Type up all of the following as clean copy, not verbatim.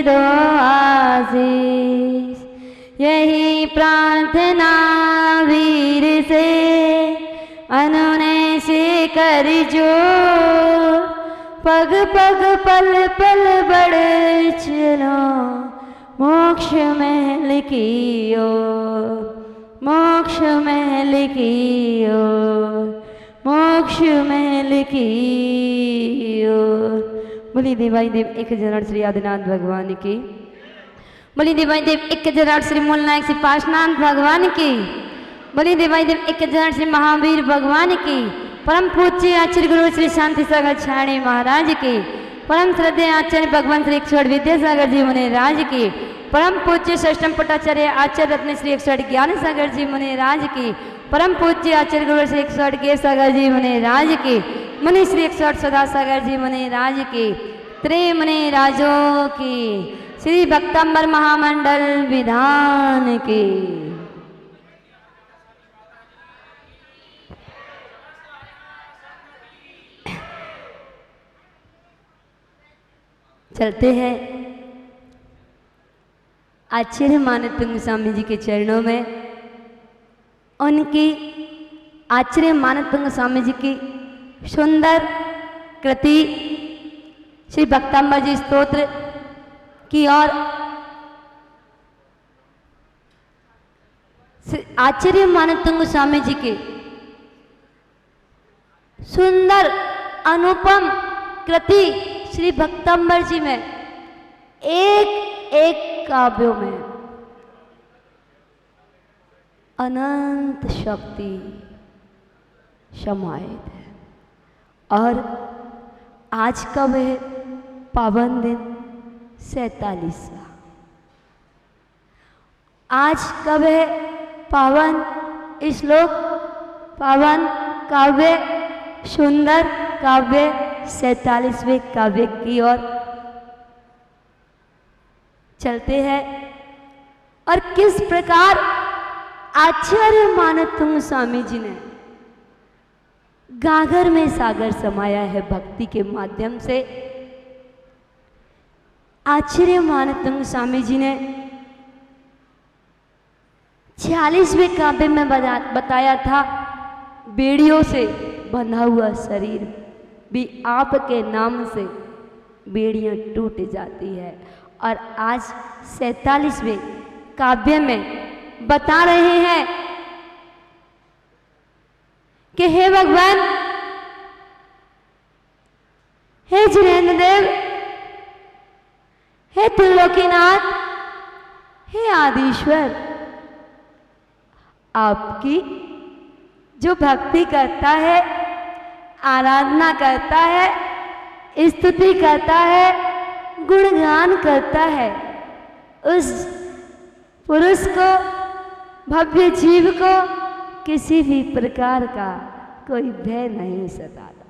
दो आशीष। यही प्रार्थना वीर से अनुनय से कर जो, पग पग पल पल बढ़ चलो मोक्ष महल की ओर, मोक्ष महल की ओर, मोक्ष महल की ओर। बोली देवाई देव एक हजार श्री आदिनाथ भगवान की। बोली देवाई देव एक हजार श्री मूलनायक श्री पाशनाथ भगवान की। बोली देवाई देव एक हजार श्री महावीर भगवान की। परम पूज्य आचार्य गुरु श्री शांति सागर छाणी महाराज की। परम श्रद्धेय आचार्य भगवान श्री 108 विद्यासागर जी मुनि राज की। परम पूज्य षष्ठम पटाचार्य आचार्य रत्न श्री 108 ज्ञान सागर जी मुनि राज की। परम पूज्य आचार्य गुरु श्री 108 के सागर जी मुनि राज की। मुनि श्री 108 सदा सागर जी मुनि राज की। त्रिमुनि राजों की। श्री भक्तंबर महामंडल विधान की। चलते हैं आचार्य मानतंग स्वामी जी के चरणों में। उनकी आचार्य मानतंग स्वामी जी की सुंदर कृति श्री भक्तंबर जी स्तोत्र की ओर आचार्य मानतंग स्वामी जी की सुंदर अनुपम कृति श्री भक्तंबर जी में एक एक काव्यों में अनंत शक्ति समाहित है। और आज का वह पावन दिन 47वां, आज का वह पावन श्लोक, पावन काव्य, सुंदर काव्य 47वें काव्य की ओर चलते हैं। और किस प्रकार आचार्य मानतंग स्वामी जी ने गागर में सागर समाया है भक्ति के माध्यम से। आचार्य मानतंग स्वामी जी ने 46वें काव्य में बताया था, बेड़ियों से बंधा हुआ शरीर भी आपके नाम से बेड़ियां टूट जाती है। और आज 47वें काव्य में बता रहे हैं कि हे भगवान, हे जिनेन्द्र देव, हे त्रिलोकीनाथ, हे आदिश्वर, आपकी जो भक्ति करता है, आराधना करता है, स्तुति करता है, गुणगान करता है, उस पुरुष को, भव्य जीव को किसी भी प्रकार का कोई भय नहीं सताता।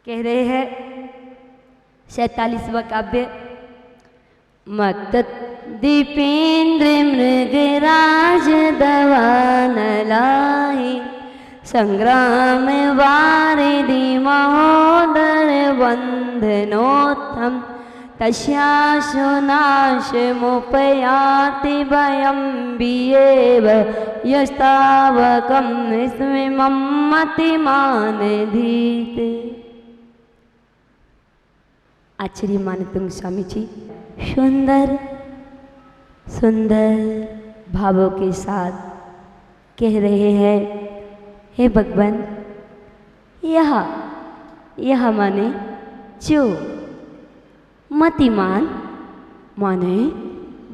कह रहे हैं 47वां काव्य, मत दीपेंद्र मृगराज दवान लाही, संग्राम वारिधि महोदर वंदनोत्तम, तस्याशु नाशमुपयाति भयं विएव यस्तावकं स्मिमं मतिमानधीते। आचार्य मानतंग स्वामी जी सुंदर सुंदर भावों के साथ कह रहे हैं, हे भगवान, यह माने जो मतिमान माने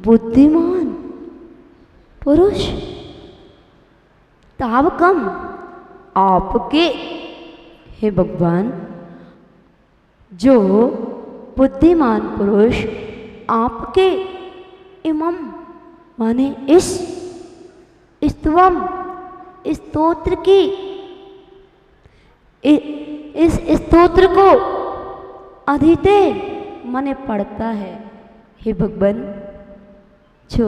बुद्धिमान पुरुष, तावकम आपके, हे भगवान, जो बुद्धिमान पुरुष आपके, इमम माने इस स्तवम स्तोत्र की, इस स्तोत्र को अधीते माने पढ़ता है। हे भगवान, जो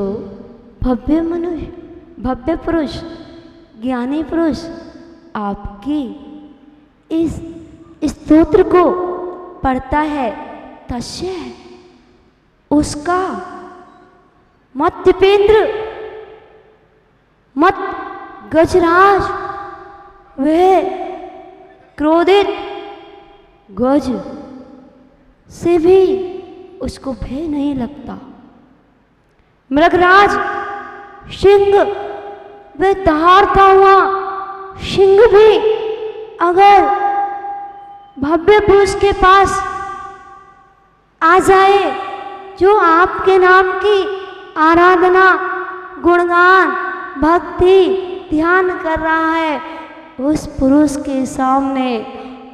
भव्य मनुष्य, भव्य पुरुष, ज्ञानी पुरुष आपकी इस स्तोत्र को पढ़ता है, तस्य उसका मत दीपेंद्र, मत गजराज, वह क्रोधित गज से भी उसको भय नहीं लगता। मृगराज सिंह, वह दहाड़ता हुआ सिंह भी अगर भव्य पुरुष के पास आ जाए, जो आपके नाम की आराधना, गुणगान, भक्ति, ध्यान कर रहा है, उस पुरुष के सामने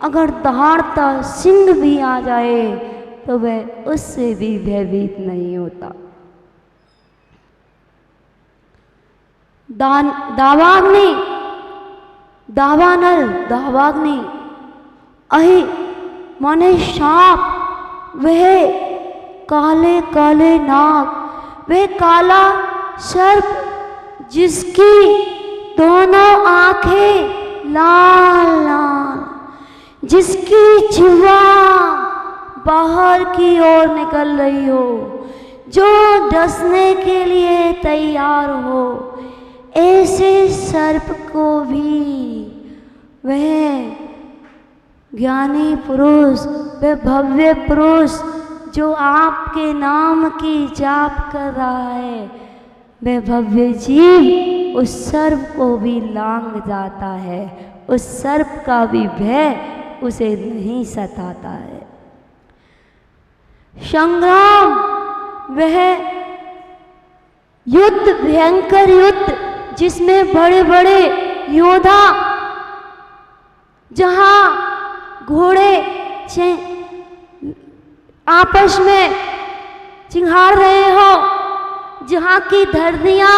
अगर दहाड़ता सिंह भी आ जाए तो वह उससे भी भयभीत नहीं होता। दावाग्नि, दावानल, दावाग्नि, अहि माने सांप, वह काले काले नाग, वह काला सर्प जिसकी दोनों आंखें लाल लाल, जिसकी जिह्वा बाहर की ओर निकल रही हो, जो डसने के लिए तैयार हो, ऐसे सर्प को भी वह ज्ञानी पुरुष, वह भव्य पुरुष जो आपके नाम की जाप कर रहा है, वह भव्य जीव उस सर्प को भी लांघ जाता है, उस सर्प का भी भय उसे नहीं सताता है। संग्राम, वह युद्ध, भयंकर युद्ध जिसमें बड़े बड़े योद्धा, जहां घोड़े आपस में चिंगार रहे हो, जहां की धरतियां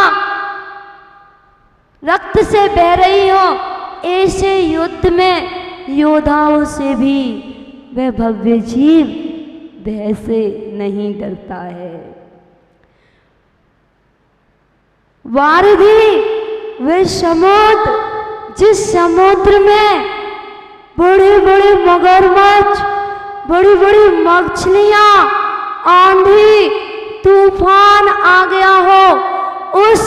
रक्त से बह रही हो, ऐसे युद्ध में योद्धाओं से भी वह भव्य जीव भय से नहीं डरता है। वारिधि, वह समुद्र, जिस समुद्र में बड़े बड़े मगरमच्छ, बड़ी बड़ी मछलियां, आंधी तूफान आ गया हो, उस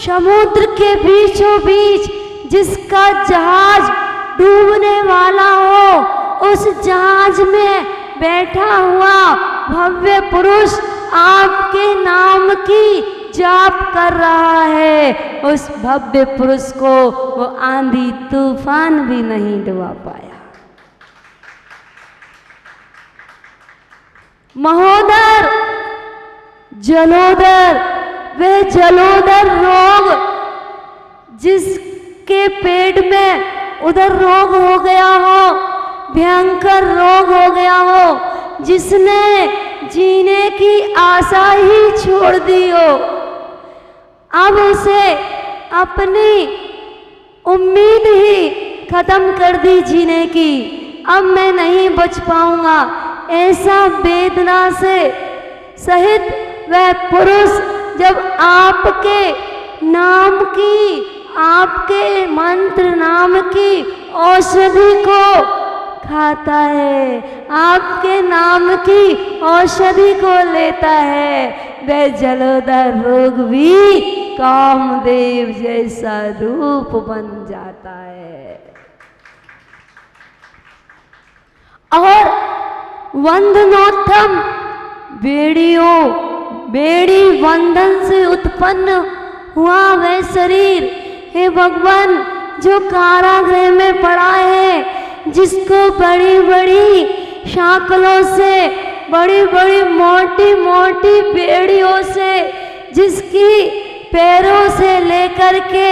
समुद्र के बीचों बीच जिसका जहाज डूबने वाला हो, उस जहाज में बैठा हुआ भव्य पुरुष आपके नाम की जाप कर रहा है, उस भव्य पुरुष को वो आंधी तूफान भी नहीं डुबा पाया। महोदर, जलोदर, वह जलोदर रोग जिसके पेट में उधर रोग हो गया हो, भयंकर रोग हो गया हो, जिसने जीने की आशा ही छोड़ दी हो, अब उसे अपनी उम्मीद ही खत्म कर दी जीने की, अब मैं नहीं बच पाऊंगा, ऐसा वेदना से सहित वह पुरुष जब आपके नाम की, आपके मंत्र नाम की औषधि को खाता है, आपके नाम की औषधि को लेता है, वह जलोदर रोग भी कामदेव जैसा रूप बन जाता है। और वंदनोत्तम, बेड़ी वंदन से उत्पन्न हुआ वह शरीर, हे भगवान, जो कारागृह में पड़ा है, जिसको बड़ी बड़ी शाकलों से, बड़ी बड़ी मोटी मोटी बेड़ियों से, जिसकी पैरों से लेकर के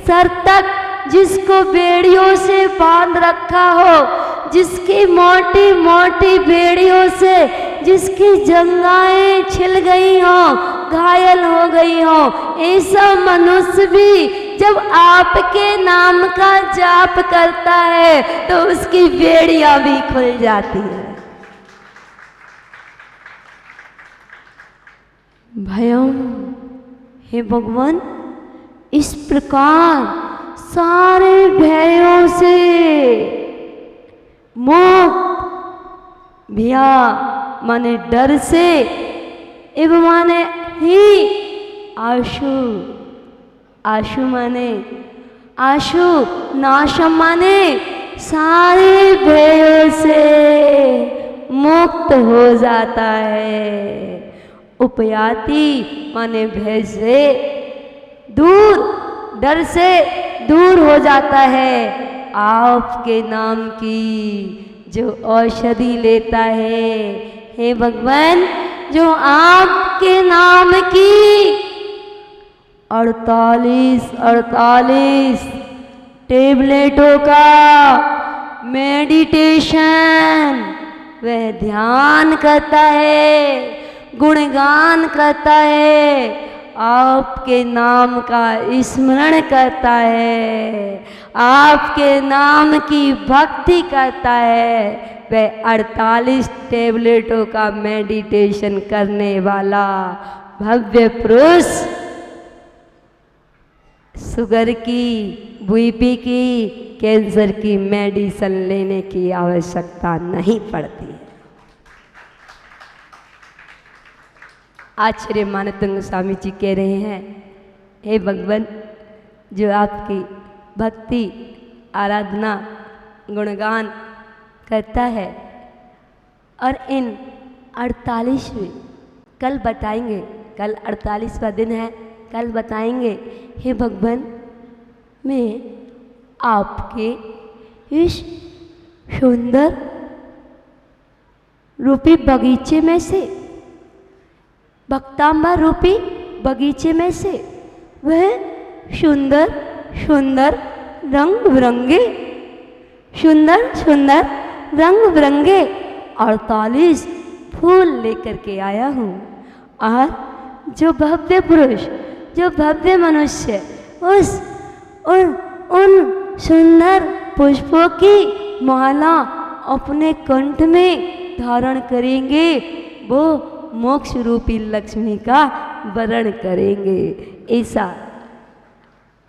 सर तक जिसको बेड़ियों से बांध रखा हो, जिसकी मोटी मोटी बेड़ियों से जिसकी जंघाएं छिल गई हो, घायल हो गई हो, ऐसा मनुष्य भी जब आपके नाम का जाप करता है तो उसकी बेड़ियां भी खुल जाती है। भयम, हे भगवान, इस प्रकार सारे भयों से मुक्त, भया माने डर से इब माने ही, आशु, आशु माने आशु, नाशम माने सारे भयों से मुक्त हो जाता है। उपयाति माने भय से दूर, डर से दूर हो जाता है। आपके नाम की जो औषधि लेता है, हे भगवान, जो आपके नाम की 48 टेबलेटों का मेडिटेशन वह ध्यान करता है, गुणगान करता है, आपके नाम का स्मरण करता है, आपके नाम की भक्ति करता है, वह 48 टेबलेटों का मेडिटेशन करने वाला भव्य पुरुष शुगर की, बीपी की, कैंसर की मेडिसिन लेने की आवश्यकता नहीं पड़ती। आचार्य मानतंग स्वामी जी कह रहे हैं, हे भगवान, जो आपकी भक्ति, आराधना, गुणगान करता है और इन 48वें कल बताएंगे, कल 48वां दिन है, कल बताएंगे, हे भगवान, मैं आपके इस सुंदर रूपी बगीचे में से, भक्तांबा रूपी बगीचे में से वह सुंदर सुंदर रंग बिरंगे, सुंदर सुंदर रंग बिरंगे 48 फूल लेकर के आया हूँ। और जो भव्य पुरुष, जो भव्य मनुष्य उन सुंदर पुष्पों की माला अपने कंठ में धारण करेंगे, वो मोक्ष रूपी लक्ष्मी का वरण करेंगे। ऐसा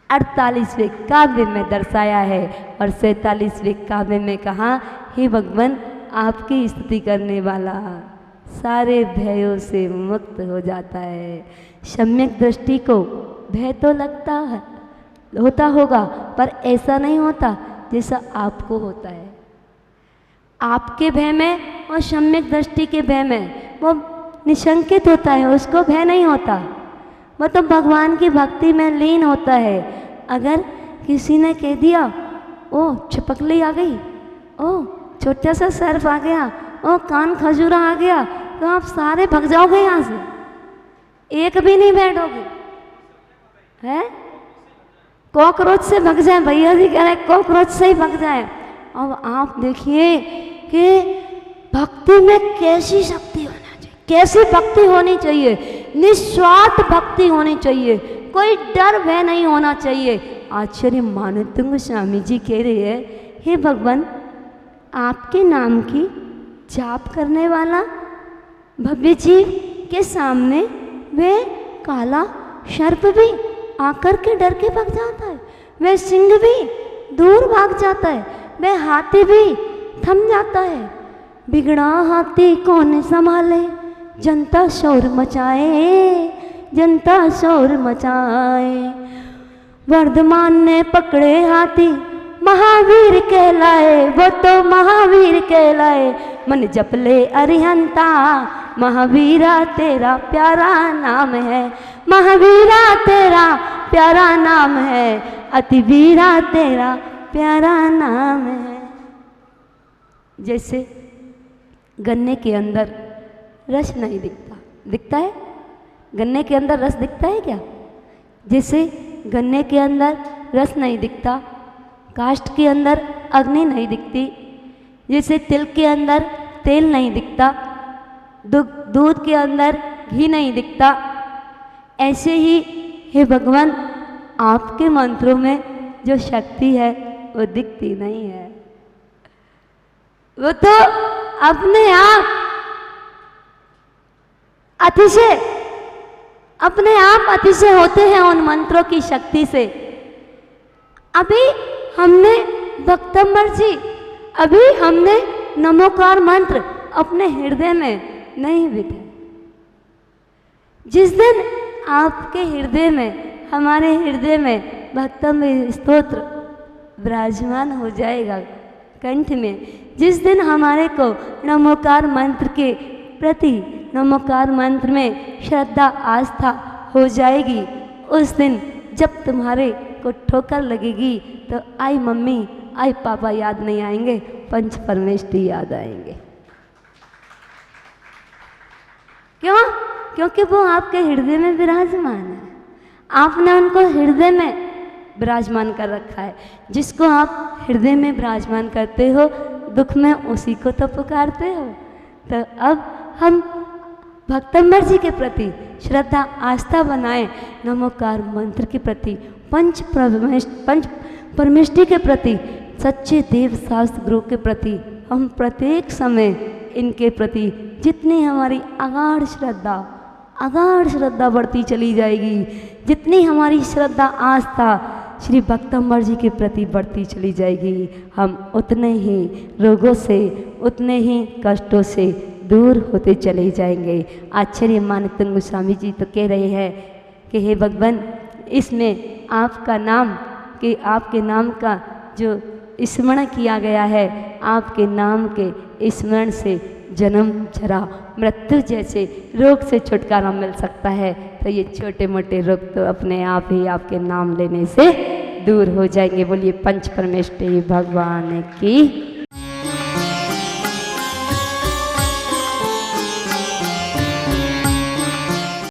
48वें काव्य में दर्शाया है और 47वें काव्य में कहा, हे भगवान, आपकी स्तुति करने वाला सारे भयों से मुक्त हो जाता है। सम्यक दृष्टि को भय तो लगता है, होता होगा, पर ऐसा नहीं होता जैसा आपको होता है। आपके भय में और सम्यक दृष्टि के भय में वो निशंकित होता है, उसको भय नहीं होता, वो तो भगवान की भक्ति में लीन होता है। अगर किसी ने कह दिया, ओ छिपकली आ गई, ओ छोटा सा सर्प आ गया, ओ कान खजूरा आ गया, तो आप सारे भाग जाओगे यहाँ से, एक भी नहीं बैठोगे। है कॉकरोच से भाग जाए, भैया जी कह रहे कॉकरोच से ही भाग जाए। अब आप देखिए कि भक्ति में कैसी शक्ति होना चाहिए, कैसी भक्ति होनी चाहिए, निस्वार्थ भक्ति होनी चाहिए, कोई डर भय नहीं होना चाहिए। आचार्य मानतंग स्वामी जी कह रहे हैं, हे भगवान, आपके नाम की जाप करने वाला भव्य जीव के सामने वह काला सर्प भी आकर के डर के भाग जाता है, वह सिंह भी दूर भाग जाता है, वह हाथी भी थम जाता है। बिगड़ा हाथी कौन संभाले, जनता शोर मचाए, जनता शोर मचाए। वर्धमान ने पकड़े हाथी, महावीर कहलाए, वो तो महावीर कहलाए। मन जप ले अरिहंता, महावीरा तेरा प्यारा नाम है, महावीरा तेरा प्यारा नाम है, अति वीरा तेरा प्यारा नाम है। जैसे गन्ने के अंदर रस नहीं दिखता, दिखता है? गन्ने के अंदर रस दिखता है क्या? जैसे गन्ने के अंदर रस नहीं दिखता, काष्ठ के अंदर अग्नि नहीं दिखती, जैसे तिल के अंदर तेल नहीं दिखता, दूध के अंदर घी नहीं दिखता, ऐसे ही हे भगवान, आपके मंत्रों में जो शक्ति है वो दिखती नहीं है, वो तो अपने आप अतिशय, अपने आप अतिशय होते हैं उन मंत्रों की शक्ति से। अभी हमने भक्तंबर जी, अभी हमने नमोकार मंत्र अपने हृदय में नहीं बिठाए, जिस दिन आपके हृदय में, हमारे हृदय में भक्तम स्तोत्र विराजमान हो जाएगा कंठ में, जिस दिन हमारे को नमोकार मंत्र के प्रति, नमोकार मंत्र में श्रद्धा आस्था हो जाएगी, उस दिन जब तुम्हारे को ठोकर लगेगी तो आई मम्मी आई पापा याद नहीं आएंगे, पंच परमेष्ठी याद आएंगे। क्यों? क्योंकि वो आपके हृदय में विराजमान है, आपने उनको हृदय में विराजमान कर रखा है। जिसको आप हृदय में विराजमान करते हो, दुख में उसी को तो पुकारते हो। तो अब हम भक्तंबर जी के प्रति श्रद्धा आस्था बनाएं, नमोकार मंत्र के प्रति, पंच परमेष्ठी के प्रति, सच्चे देव शास्त्र गुरु के प्रति हम प्रत्येक समय इनके प्रति जितनी हमारी अगाढ़ श्रद्धा बढ़ती चली जाएगी, जितनी हमारी श्रद्धा आस्था श्री भक्तंबर जी के प्रति बढ़ती चली जाएगी, हम उतने ही रोगों से, उतने ही कष्टों से दूर होते चले जाएंगे। आचार्य मानतन गोस्वामी जी तो कह रहे हैं कि हे भगवान, इसमें आपका नाम, कि आपके नाम का जो स्मरण किया गया है, आपके नाम के स्मरण से जन्म जरा मृत्यु जैसे रोग से छुटकारा मिल सकता है। तो ये छोटे मोटे रोग तो अपने आप ही आपके नाम लेने से दूर हो जाएंगे। बोलिए पंच परमेष्ठी भगवान की।